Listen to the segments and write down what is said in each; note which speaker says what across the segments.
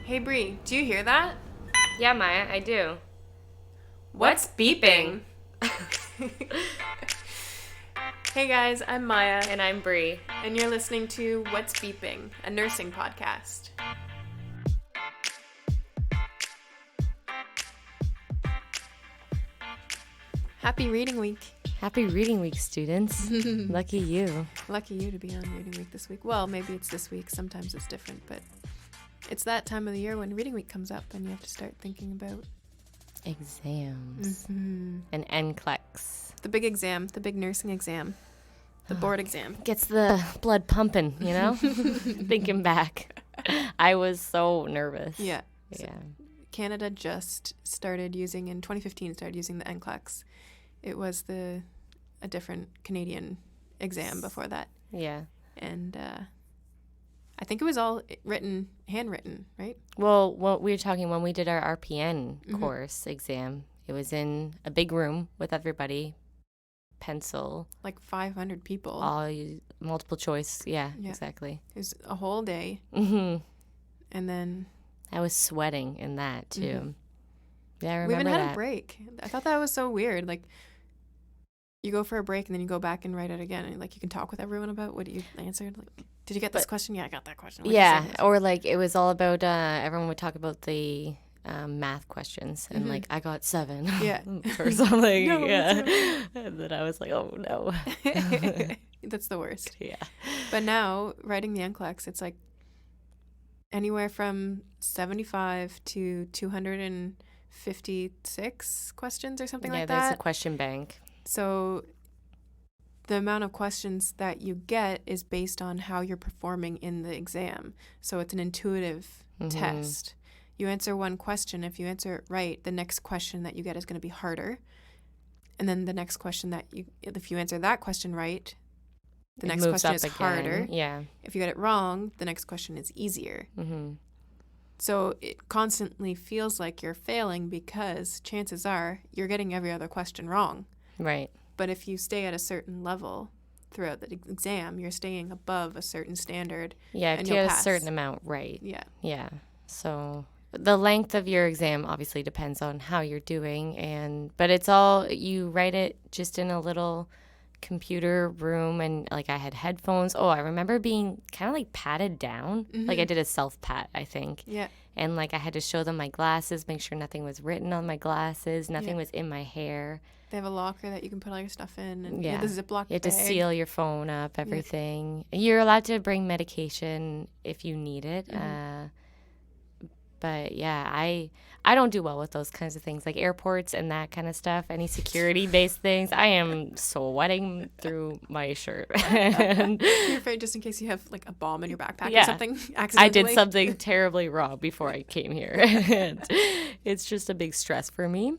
Speaker 1: Hey Bre, do you hear that?
Speaker 2: Yeah, Maya, I do.
Speaker 1: What's beeping? Hey guys, I'm Maya.
Speaker 2: And I'm Bre.
Speaker 1: And you're listening to What's Beeping, a nursing podcast. Happy Reading Week.
Speaker 2: Happy Reading Week, students. Lucky you.
Speaker 1: Lucky you to be on Reading Week this week. Well, maybe it's this week. Sometimes it's different, but it's that time of the year when Reading Week comes up and you have to start thinking about
Speaker 2: exams. And NCLEX.
Speaker 1: the big exam, the big nursing exam, the board exam.
Speaker 2: Gets the blood pumping, you know? Thinking back. I was so nervous.
Speaker 1: Yeah.
Speaker 2: Yeah.
Speaker 1: Canada just started using, in 2015, started using the NCLEX. It was a different Canadian exam before that.
Speaker 2: Yeah.
Speaker 1: And I think it was all handwritten, right?
Speaker 2: Well, what we were talking when we did our RPN course exam, it was in a big room with everybody, pencil.
Speaker 1: Like 500 people.
Speaker 2: All multiple choice. Yeah, exactly.
Speaker 1: It was a whole day.
Speaker 2: Mm-hmm.
Speaker 1: And then
Speaker 2: I was sweating in that, too.
Speaker 1: Mm-hmm.
Speaker 2: Yeah, I remember
Speaker 1: we haven't
Speaker 2: that.
Speaker 1: had a break. I thought that was so weird. Like, you go for a break and then you go back and write it again. And, like, you can talk with everyone about what you answered. Like, did you get this question? Yeah, I got that question.
Speaker 2: Yeah, or, like, it was all about, everyone would talk about the math questions. And, like, I got 7.
Speaker 1: Yeah.
Speaker 2: or something.
Speaker 1: No,
Speaker 2: yeah. And then I was like, oh, no.
Speaker 1: That's the worst.
Speaker 2: Yeah.
Speaker 1: But now, writing the NCLEX, it's, like, anywhere from 75 to 256 questions or something like that.
Speaker 2: Yeah, there's a question bank.
Speaker 1: So the amount of questions that you get is based on how you're performing in the exam. So it's an intuitive test. You answer one question. If you answer it right, the next question that you get is going to be harder. And then the next question if you answer that question right, the next question is harder.
Speaker 2: Yeah.
Speaker 1: If you get it wrong, the next question is easier.
Speaker 2: Mm-hmm.
Speaker 1: So it constantly feels like you're failing because chances are you're getting every other question wrong.
Speaker 2: Right.
Speaker 1: But if you stay at a certain level throughout the exam, you're staying above a certain standard.
Speaker 2: Yeah, if
Speaker 1: and
Speaker 2: you
Speaker 1: you'll
Speaker 2: get
Speaker 1: pass.
Speaker 2: a certain amount right.
Speaker 1: Yeah.
Speaker 2: Yeah. So the length of your exam obviously depends on how you're doing, but it's all, you write it just in a little computer room, and like I had headphones. Oh, I remember being kind of like patted down. Like I did a self-pat, I think.
Speaker 1: Yeah.
Speaker 2: And like I had to show them my glasses, make sure nothing was written on my glasses, nothing was in my hair.
Speaker 1: They have a locker that you can put all your stuff in, and
Speaker 2: yeah,
Speaker 1: the Ziploc
Speaker 2: you have
Speaker 1: bag.
Speaker 2: to seal your phone up, everything. Yeah. You're allowed to bring medication if you need it. But yeah, I don't do well with those kinds of things, like airports and that kind of stuff, any security-based things. I am sweating through my shirt.
Speaker 1: You're afraid just in case you have like a bomb in your backpack or something accidentally?
Speaker 2: I did something terribly wrong before I came here. And it's just a big stress for me.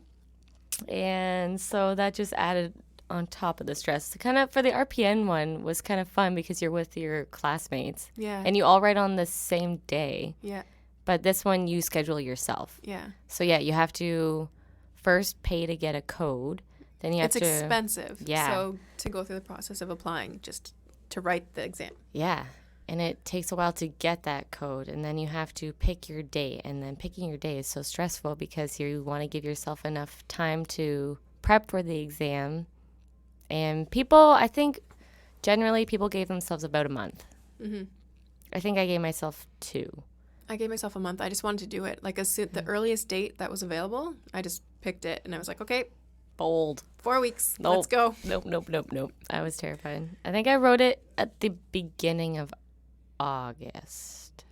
Speaker 2: And so that just added on top of the stress. Kind of for the RPN one was kind of fun because you're with your classmates.
Speaker 1: Yeah.
Speaker 2: And you all write on the same day.
Speaker 1: Yeah.
Speaker 2: But this one you schedule yourself.
Speaker 1: Yeah.
Speaker 2: So yeah, you have to first pay to get a code. Then you have
Speaker 1: It's expensive.
Speaker 2: Yeah.
Speaker 1: So to go through the process of applying just to write the exam.
Speaker 2: Yeah. And it takes a while to get that code. And then you have to pick your date. And then picking your day is so stressful because you want to give yourself enough time to prep for the exam. And people, I think, generally people gave themselves about a month. Mm-hmm. I think I gave myself 2.
Speaker 1: I gave myself a month. I just wanted to do it. Like the earliest date that was available, I just picked it. And I was like, okay.
Speaker 2: Bold.
Speaker 1: 4 weeks.
Speaker 2: Nope.
Speaker 1: Let's go.
Speaker 2: Nope. I was terrified. I think I wrote it at the beginning of August.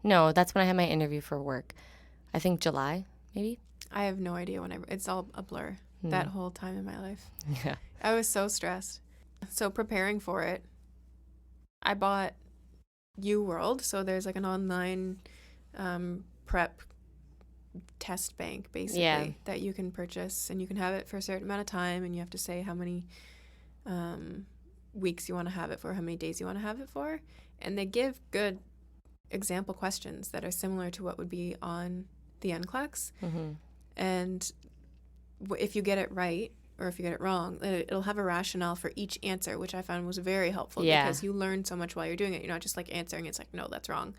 Speaker 2: No, that's when I had my interview for work. I think July, maybe.
Speaker 1: I have no idea it's all a blur. That whole time in my life.
Speaker 2: Yeah.
Speaker 1: I was so stressed. So preparing for it, I bought UWorld. So there's like an online prep test bank, basically, that you can purchase. And you can have it for a certain amount of time. And you have to say how many weeks you want to have it for, how many days you want to have it for. And they give good example questions that are similar to what would be on the NCLEX. And if you get it right or if you get it wrong, it'll have a rationale for each answer, which I found was very helpful because you learn so much while you're doing it. You're not just like answering. It's like, no, that's wrong.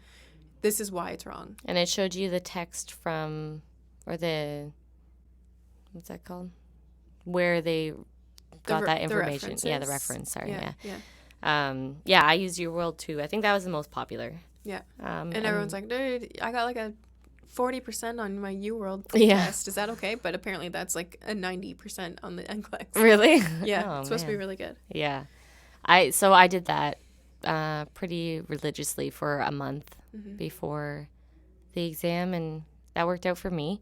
Speaker 1: this is why it's wrong.
Speaker 2: And it showed you the text from, or the, what's that called? Where they got that information. Yeah, the reference. Sorry. Yeah. I used UWorld too. I think that was the most popular.
Speaker 1: Yeah. And everyone's like, dude, I got like a 40% on my UWorld test. Is that okay? But apparently that's like a 90% on the NCLEX.
Speaker 2: Really?
Speaker 1: Yeah. It's supposed to be really good.
Speaker 2: Yeah. So I did that pretty religiously for a month before the exam, and that worked out for me.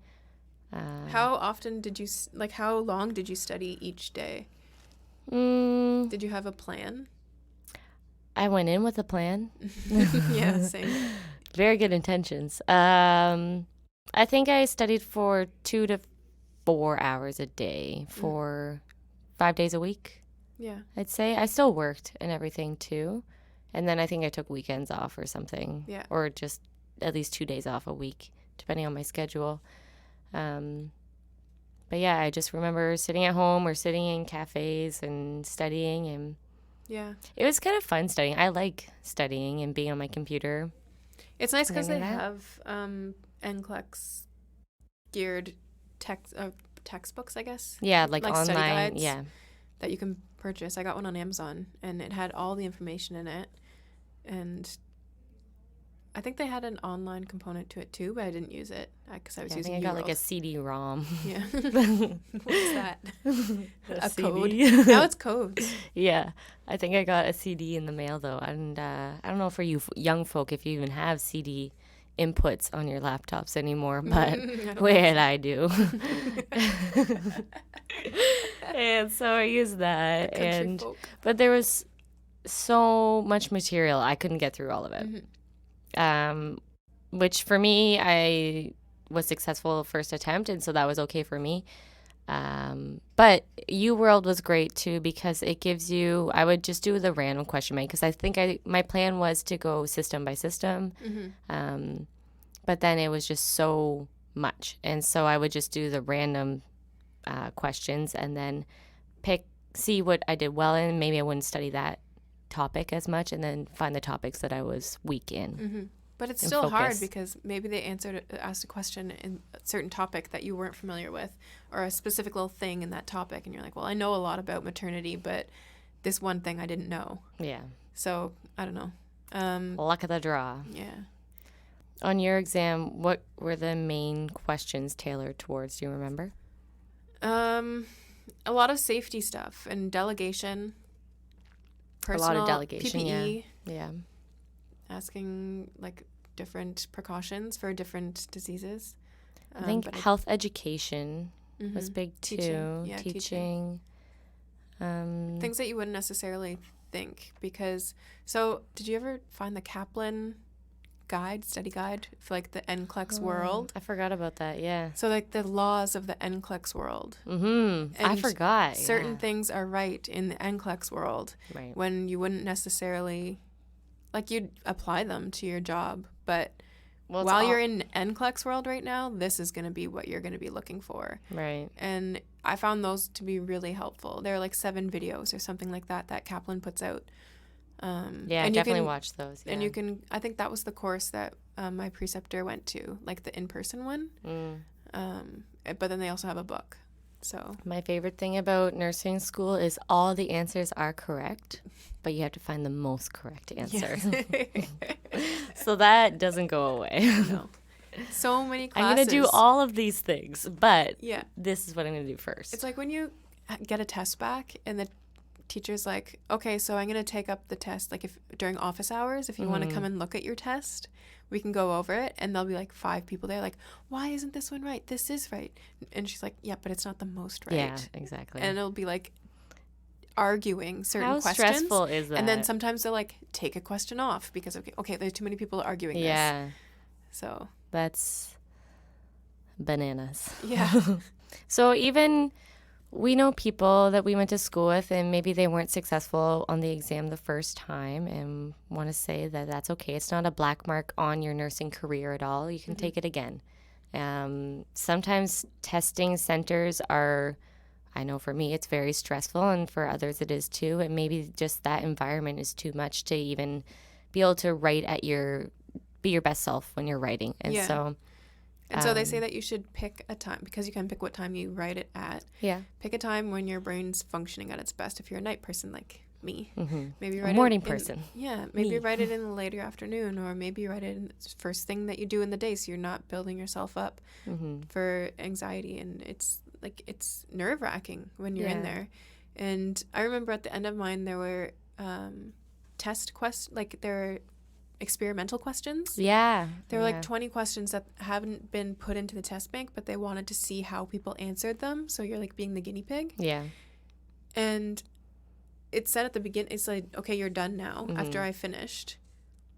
Speaker 1: How often did you, how long did you study each day? Did you have a plan?
Speaker 2: I went in with a plan.
Speaker 1: Yeah, same.
Speaker 2: Very good intentions. I think I studied for 2 to 4 hours a day for 5 days a week.
Speaker 1: Yeah.
Speaker 2: I'd say. I still worked and everything too. And then I think I took weekends off or something.
Speaker 1: Yeah.
Speaker 2: Or just at least 2 days off a week, depending on my schedule. But yeah, I just remember sitting at home or sitting in cafes and studying, and it was kind of fun studying. I like studying and being on my computer.
Speaker 1: It's nice because they have NCLEX geared textbooks, I guess.
Speaker 2: Yeah, like online.
Speaker 1: Study guides,
Speaker 2: yeah,
Speaker 1: that you can purchase. I got one on Amazon, and it had all the information in it, and I think they had an online component to it too, but I didn't use it because I was using UWorld.
Speaker 2: I got like a CD-ROM.
Speaker 1: Yeah. What's that? A
Speaker 2: CD.
Speaker 1: code? Now it's codes.
Speaker 2: Yeah. I think I got a CD in the mail, though. And I don't know for you young folk if you even have CD inputs on your laptops anymore, but I do. And so I used that. But there was so much material, I couldn't get through all of it. Which for me, I was successful first attempt, and so that was okay for me. But UWorld was great too because it gives you, I would just do the random question bank because I think my plan was to go system by system. But then it was just so much. And so I would just do the random questions and then see what I did well in. Maybe I wouldn't study that topic as much, and then find the topics that I was weak in.
Speaker 1: But it's still hard because maybe they asked a question in a certain topic that you weren't familiar with, or a specific little thing in that topic, and you're like, well, I know a lot about maternity, but this one thing I didn't know. Yeah. So I don't know.
Speaker 2: Luck of the draw.
Speaker 1: Yeah.
Speaker 2: On your exam, what were the main questions tailored towards? Do you remember?
Speaker 1: A lot of safety stuff and delegation. Personal,
Speaker 2: a lot of delegation,
Speaker 1: PPE,
Speaker 2: yeah.
Speaker 1: Asking like different precautions for different diseases.
Speaker 2: I think health education was big too. Teaching.
Speaker 1: Things that you wouldn't necessarily think because. So, did you ever find the Kaplan study guide for like the NCLEX world?
Speaker 2: I forgot about that. Yeah.
Speaker 1: So like the laws of the NCLEX world.
Speaker 2: I forgot.
Speaker 1: Certain things are right in the NCLEX world,
Speaker 2: right,
Speaker 1: when you wouldn't necessarily, like, you'd apply them to your job, but while you're in NCLEX world right now, this is going to be what you're going to be looking for. Right. And I found those to be really helpful. They're like 7 videos or something like that Kaplan puts out.
Speaker 2: I definitely watched those. Yeah.
Speaker 1: And you can, I think that was the course that my preceptor went to, like the in-person one. But then they also have a book. So
Speaker 2: my favorite thing about nursing school is all the answers are correct, but you have to find the most correct answer. So that doesn't go away.
Speaker 1: No. So many classes.
Speaker 2: I'm going to do all of these things, but this is what I'm going to do first.
Speaker 1: It's like when you get a test back and the teacher's like, okay, so I'm going to take up the test, like if during office hours, if you want to come and look at your test, we can go over it. And there'll be like 5 people there like, why isn't this one right? This is right. And she's like, yeah, but it's not the most right.
Speaker 2: Yeah, exactly.
Speaker 1: And it'll be like arguing certain questions.
Speaker 2: How stressful is that?
Speaker 1: And then sometimes they'll like take a question off because, okay, there's too many people arguing this.
Speaker 2: Yeah.
Speaker 1: So
Speaker 2: that's bananas.
Speaker 1: Yeah.
Speaker 2: So even we know people that we went to school with and maybe they weren't successful on the exam the first time, and want to say that that's okay. It's not a black mark on your nursing career at all. You can take it again. Sometimes testing centers are, I know for me, it's very stressful, and for others it is too. And maybe just that environment is too much to even be able to write at your be your best self when you're writing. And so
Speaker 1: they say that you should pick a time, because you can pick what time you write it at. Yeah. Pick a time when your brain's functioning at its best. If you're a night person like me, maybe write
Speaker 2: a morning person.
Speaker 1: Maybe write it in the later afternoon, or maybe write it in the first thing that you do in the day, so you're not building yourself up for anxiety. And it's nerve-wracking when you're in there. And I remember at the end of mine, there were there were experimental questions. There were like 20 questions that haven't been put into the test bank, but they wanted to see how people answered them. So you're like being the guinea pig. And it said at the beginning, it's like, okay, you're done now after I finished.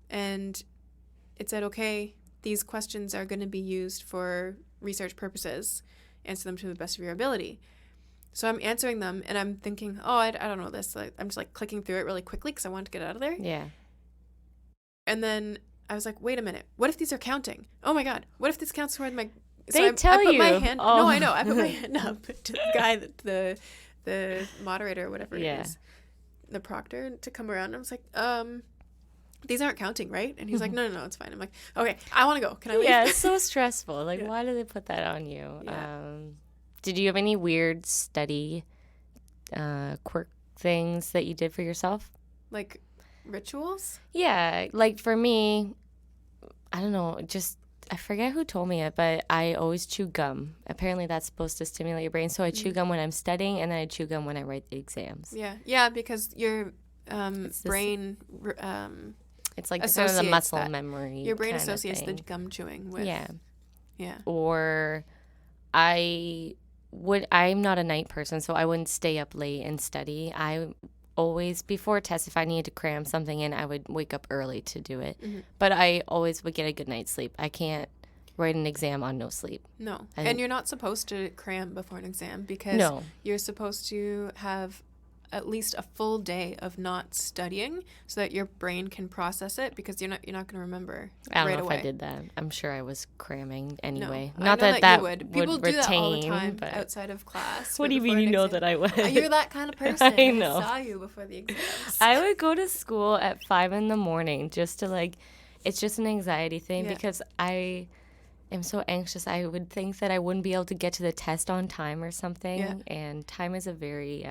Speaker 1: And it said, okay, these questions are going to be used for research purposes. Answer them to the best of your ability. So I'm answering them, and I'm thinking, oh, I don't know this. Like, I'm just like clicking through it really quickly because I wanted to get out of there. And then I was like, wait a minute. What if these are counting? Oh, my God. What if this counts toward my...
Speaker 2: I put
Speaker 1: my hand... Oh. No, I know. I put my hand up to the guy, the moderator or whatever it is, the proctor, to come around. And I was like, these aren't counting, right? And he's like, no, it's fine. I'm like, okay, I want to go. Can I leave?
Speaker 2: Yeah, it's so stressful. Like, why do they put that on you? Did you have any weird study quirk things that you did for yourself?
Speaker 1: Like rituals?
Speaker 2: Yeah. Like for me, I don't know, I forget who told me it, but I always chew gum. Apparently that's supposed to stimulate your brain. So I chew gum when I'm studying, and then I chew gum when I write the exams.
Speaker 1: Yeah, because your brain...
Speaker 2: it's like sort of the muscle memory.
Speaker 1: Your brain associates the gum chewing with... Yeah.
Speaker 2: Or I'm not a night person, so I wouldn't stay up late and study. I always, before tests, if I needed to cram something in, I would wake up early to do it. But I always would get a good night's sleep. I can't write an exam on no sleep.
Speaker 1: No. And you're not supposed to cram before an exam, because you're supposed to have at least a full day of not studying so that your brain can process it, because you're not going to remember
Speaker 2: I don't
Speaker 1: right
Speaker 2: know
Speaker 1: away.
Speaker 2: if I did that. I'm sure I was cramming anyway.
Speaker 1: No,
Speaker 2: not
Speaker 1: I know
Speaker 2: that
Speaker 1: you would. People
Speaker 2: retain,
Speaker 1: do that all the time outside of class.
Speaker 2: What do you mean you know that I would?
Speaker 1: You're that kind of person.
Speaker 2: I know.
Speaker 1: I saw you before the exams.
Speaker 2: I would go to school at 5 a.m. just to it's just an anxiety thing because I am so anxious. I would think that I wouldn't be able to get to the test on time or something. And time is a very...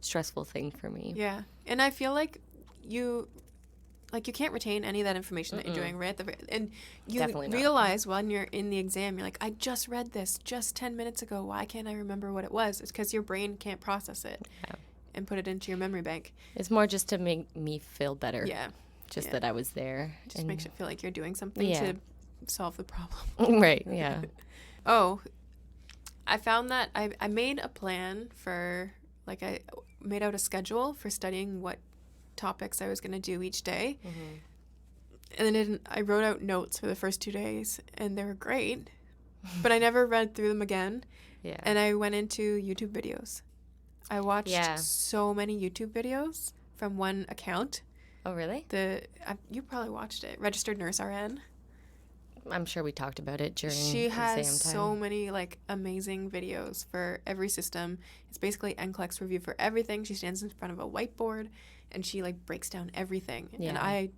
Speaker 2: stressful thing for me.
Speaker 1: Yeah. And I feel like you can't retain any of that information that you're doing right at the and you realize when you're in the exam, you're like, I just read this just 10 minutes ago. Why can't I remember what it was? It's because your brain can't process it and put it into your memory bank.
Speaker 2: It's more just to make me feel better. Just that I was there.
Speaker 1: Just makes it feel like you're doing something to solve the problem.
Speaker 2: Right. Yeah.
Speaker 1: I found that I made a plan for I made out a schedule for studying what topics I was going to do each day. And then I wrote out notes for the first 2 days, and they were great, but I never read through them again. And I went into YouTube videos. I watched so many YouTube videos from one account.
Speaker 2: Oh, really?
Speaker 1: You probably watched it. RegisteredNurseRN.
Speaker 2: I'm sure we talked about it during
Speaker 1: She has
Speaker 2: exam time.
Speaker 1: so many amazing videos for every system. It's basically NCLEX review for everything. She stands in front of a whiteboard and she breaks down everything. And
Speaker 2: I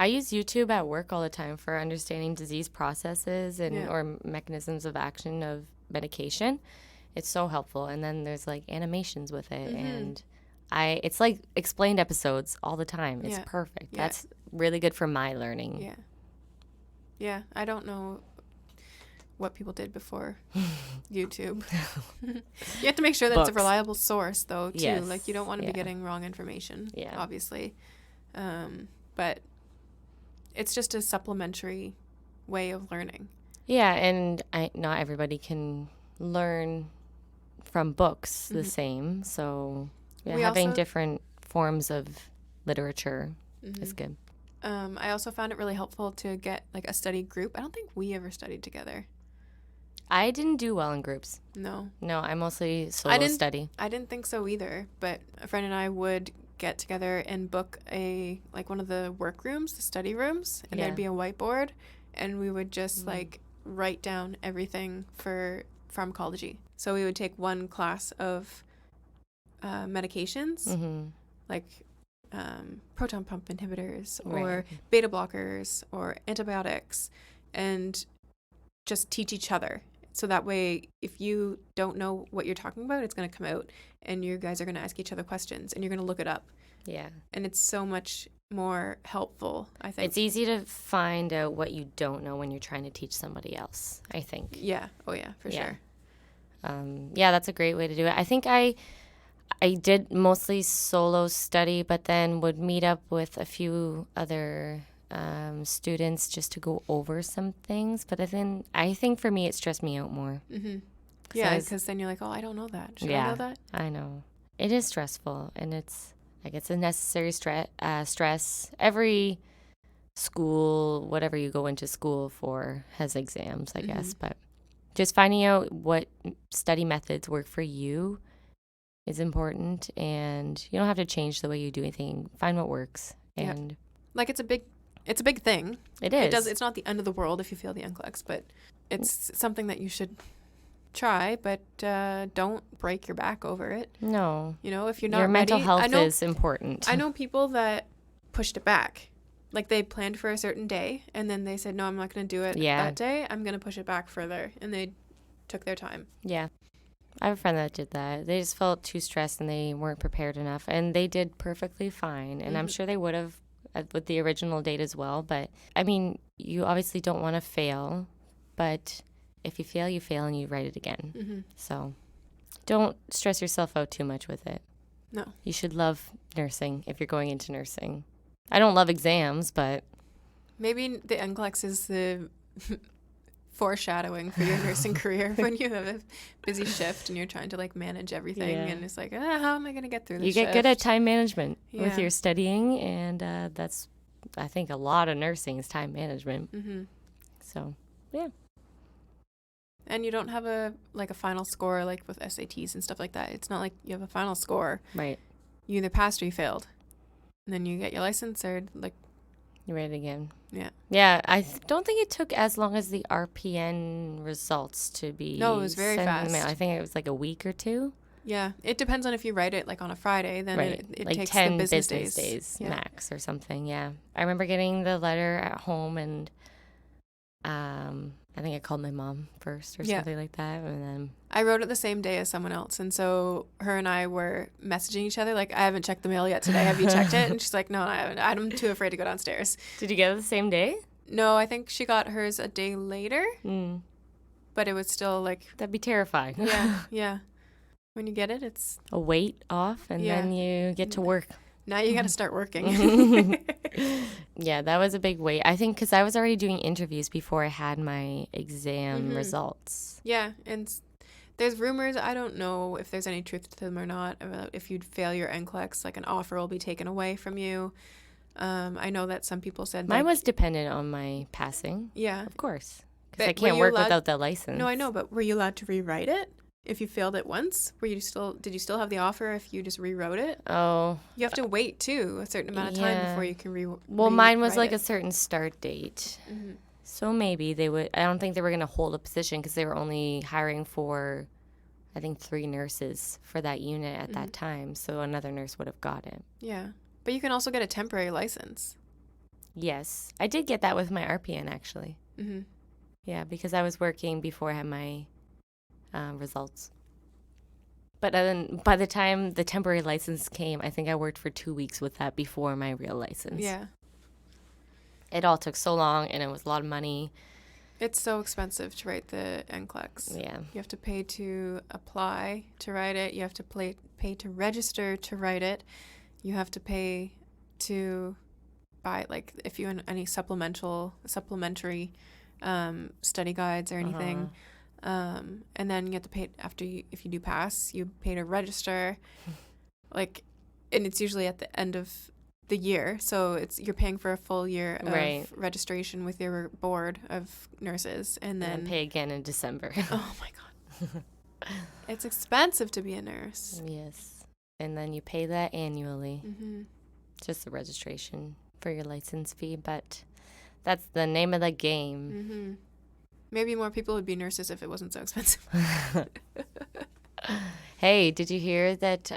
Speaker 2: use YouTube at work all the time for understanding disease processes or mechanisms of action of medication. It's so helpful. And then there's animations with it and it's like explained episodes all the time. It's perfect. That's really good for my learning.
Speaker 1: Yeah, I don't know what people did before YouTube. You have to make sure that it's a reliable source, though, too.
Speaker 2: Yes.
Speaker 1: You don't want to be getting wrong information, obviously. But it's just a supplementary way of learning.
Speaker 2: Yeah, and not everybody can learn from books the same. So having different forms of literature is good.
Speaker 1: I also found it really helpful to get a study group. I don't think we ever studied together.
Speaker 2: I didn't do well in groups.
Speaker 1: No,
Speaker 2: I mostly solo study.
Speaker 1: I didn't think so either, but a friend and I would get together and book one of the work rooms, the study rooms, and there'd be a whiteboard, and we would just write down everything for pharmacology. So we would take one class of medications, proton pump inhibitors or
Speaker 2: Right.
Speaker 1: beta blockers or antibiotics, and just teach each other. So that way, if you don't know what you're talking about, it's going to come out, and you guys are going to ask each other questions, and you're going to look it up.
Speaker 2: Yeah.
Speaker 1: And it's so much more helpful, I think.
Speaker 2: It's easy to find out what you don't know when you're trying to teach somebody else, I think.
Speaker 1: Yeah. Oh, yeah, for sure.
Speaker 2: Yeah, that's a great way to do it. I think I did mostly solo study, but then would meet up with a few other students just to go over some things. But then I think for me, it stressed me out more.
Speaker 1: Mm-hmm. Yeah, because then you're like, oh, I don't know that. Should I know that?
Speaker 2: I know. It is stressful, and it's a necessary stress. Every school, whatever you go into school for, has exams, I guess. But just finding out what study methods work for you is important, and you don't have to change the way you do anything. Find what works. And
Speaker 1: like it's a big thing.
Speaker 2: It is.
Speaker 1: It's not the end of the world if you fail the NCLEX, but it's something that you should try, but don't break your back over it.
Speaker 2: No.
Speaker 1: You know, if you're not
Speaker 2: your
Speaker 1: ready,
Speaker 2: mental health is important.
Speaker 1: I know people that pushed it back. Like they planned for a certain day, and then they said, no, I'm not going to do it that day. I'm going to push it back further. And they took their time. Yeah.
Speaker 2: I have a friend that did that. They just felt too stressed and they weren't prepared enough. And they did perfectly fine. And I'm sure they would have with the original date as well. But, I mean, you obviously don't want to fail. But if you fail, you fail and you write it again. Mm-hmm. So don't stress yourself out too much with it.
Speaker 1: No.
Speaker 2: You should love nursing if you're going into nursing. I don't love exams, but...
Speaker 1: Maybe the NCLEX is the foreshadowing for your nursing career when you have a busy shift and you're trying to, like, manage everything. Yeah. And it's like, how am I going to get through this
Speaker 2: You get
Speaker 1: shift?
Speaker 2: good at time management with your studying, and that's, I think, a lot of nursing is time management. Mm-hmm. So, yeah.
Speaker 1: And you don't have a final score like with SATs and stuff like that. It's not like you have a final score.
Speaker 2: Right.
Speaker 1: You either passed or you failed. And then you get your license or
Speaker 2: you write it again.
Speaker 1: Yeah.
Speaker 2: Yeah, I don't think it took as long as the RPN results to be.
Speaker 1: No, it was very fast.
Speaker 2: I think it was like a week or two.
Speaker 1: Yeah, it depends on if you write it like on a Friday, then it
Speaker 2: like
Speaker 1: takes
Speaker 2: 10
Speaker 1: the business days
Speaker 2: max or something. Yeah, I remember getting the letter at home, and I think I called my mom first or something like that, and then
Speaker 1: I wrote it the same day as someone else, and so her and I were messaging each other like, I haven't checked the mail yet today. Have you checked it? And she's like, no, I haven't. I'm too afraid to go downstairs.
Speaker 2: Did you get it the same day?
Speaker 1: No, I think she got hers a day later, but it was still like...
Speaker 2: That'd be terrifying.
Speaker 1: Yeah. When you get it, it's...
Speaker 2: a weight off, and then you get to work.
Speaker 1: Now you got to start working.
Speaker 2: Yeah, that was a big wait. I think because I was already doing interviews before I had my exam results.
Speaker 1: Yeah, and there's rumors, I don't know if there's any truth to them or not, about if you'd fail your NCLEX, like an offer will be taken away from you. I know that some people said...
Speaker 2: Mine was dependent on my passing.
Speaker 1: Yeah.
Speaker 2: Of course. Because I can't work without the license.
Speaker 1: No, I know, but were you allowed to rewrite it? If you failed it once, did you still have the offer if you just rewrote it?
Speaker 2: Oh.
Speaker 1: You have to wait, too, a certain amount of time before you can
Speaker 2: Well, mine was like a certain start date. Mm-hmm. So maybe they would... I don't think they were going to hold a position because they were only hiring for, I think, 3 nurses for that unit at that time. So another nurse would have got it.
Speaker 1: Yeah. But you can also get a temporary license.
Speaker 2: Yes. I did get that with my RPN, actually. Mm-hmm. Yeah, because I was working before I had my... results. But then by the time the temporary license came, I think I worked for 2 weeks with that before my real license.
Speaker 1: Yeah.
Speaker 2: It all took so long, and it was a lot of money.
Speaker 1: It's so expensive to write the NCLEX.
Speaker 2: Yeah.
Speaker 1: You have to pay to apply to write it. You have to pay to register to write it. You have to pay to buy, like, if you have any supplementary study guides or anything. And then you have to pay if you do pass, you pay to register, like, and it's usually at the end of the year, so you're paying for a full year of registration with your board of nurses, and then
Speaker 2: pay again in December.
Speaker 1: Oh my god, it's expensive to be a nurse.
Speaker 2: Yes, and then you pay that annually, just the registration for your license fee, but that's the name of the game.
Speaker 1: Maybe more people would be nurses if it wasn't so expensive.
Speaker 2: Hey, did you hear that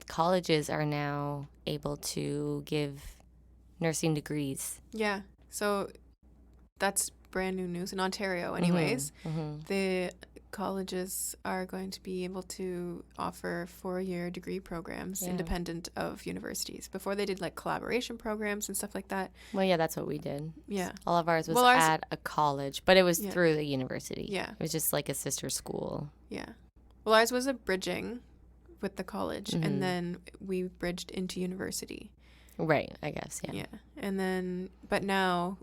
Speaker 2: colleges are now able to give nursing degrees.
Speaker 1: Yeah. So that's brand new news in Ontario anyways. The colleges are going to be able to offer 4-year degree programs independent of universities. Before they did like collaboration programs and stuff like that.
Speaker 2: Well, yeah, that's what we did.
Speaker 1: Yeah.
Speaker 2: All of ours was at a college, but it was through the university.
Speaker 1: Yeah.
Speaker 2: It was just like a sister school.
Speaker 1: Yeah. Well, ours was a bridging with the college, and then we bridged into university.
Speaker 2: Right, I guess, yeah.
Speaker 1: Yeah. And then, but now,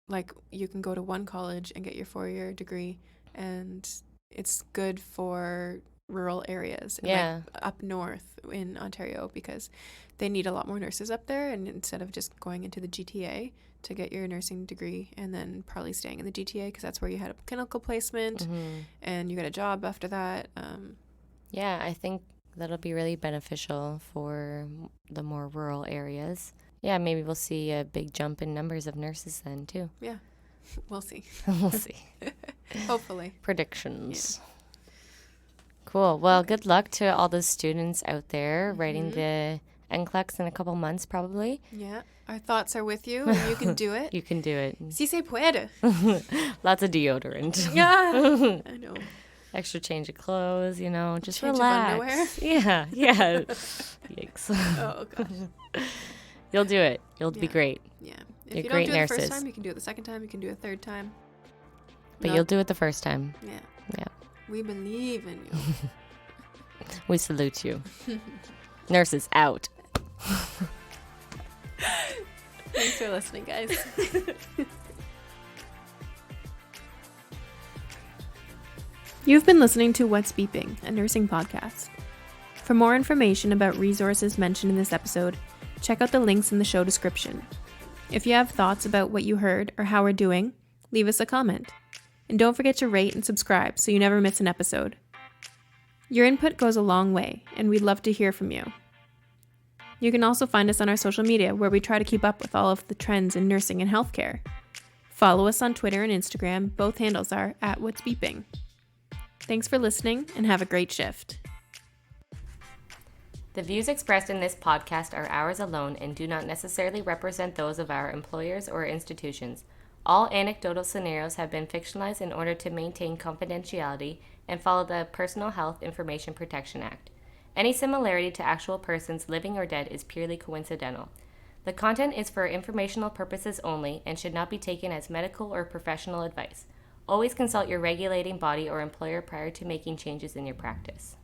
Speaker 1: like, you can go to one college and get your 4-year degree, and it's good for rural areas.
Speaker 2: Yeah.
Speaker 1: Like up north in Ontario, because they need a lot more nurses up there, and instead of just going into the GTA to get your nursing degree and then probably staying in the GTA because that's where you had a clinical placement and you got a job after that.
Speaker 2: Yeah, I think that'll be really beneficial for the more rural areas. Yeah, maybe we'll see a big jump in numbers of nurses then, too.
Speaker 1: Yeah, we'll see.
Speaker 2: We'll see.
Speaker 1: Hopefully.
Speaker 2: Predictions. Yeah. Cool. Well, good luck to all the students out there writing the NCLEX in a couple months, probably.
Speaker 1: Yeah. Our thoughts are with you, and you can do it.
Speaker 2: You can do it.
Speaker 1: Si se puede.
Speaker 2: Lots of deodorant.
Speaker 1: Yeah. I know.
Speaker 2: Extra change of clothes, you know, just
Speaker 1: change
Speaker 2: relax.
Speaker 1: Of underwear.
Speaker 2: Yeah. Yikes.
Speaker 1: Oh, gosh.
Speaker 2: You'll do it. You'll be great.
Speaker 1: Yeah. If
Speaker 2: You're
Speaker 1: you
Speaker 2: great
Speaker 1: don't do it
Speaker 2: nurses.
Speaker 1: the first time, you can do it the second time, you can do it a third time.
Speaker 2: But you'll do it the first time.
Speaker 1: Yeah.
Speaker 2: Yeah.
Speaker 1: We believe in you.
Speaker 2: We salute you. Nurses out.
Speaker 1: Thanks for listening, guys. You've been listening to What's Beeping, a nursing podcast. For more information about resources mentioned in this episode, check out the links in the show description. If you have thoughts about what you heard or how we're doing, leave us a comment. And don't forget to rate and subscribe so you never miss an episode. Your input goes a long way, and we'd love to hear from you. You can also find us on our social media, where we try to keep up with all of the trends in nursing and healthcare. Follow us on Twitter and Instagram. Both handles are @whatsbeeping. Thanks for listening, and have a great shift.
Speaker 2: The views expressed in this podcast are ours alone and do not necessarily represent those of our employers or institutions. All anecdotal scenarios have been fictionalized in order to maintain confidentiality and follow the Personal Health Information Protection Act. Any similarity to actual persons, living or dead, is purely coincidental. The content is for informational purposes only and should not be taken as medical or professional advice. Always consult your regulating body or employer prior to making changes in your practice.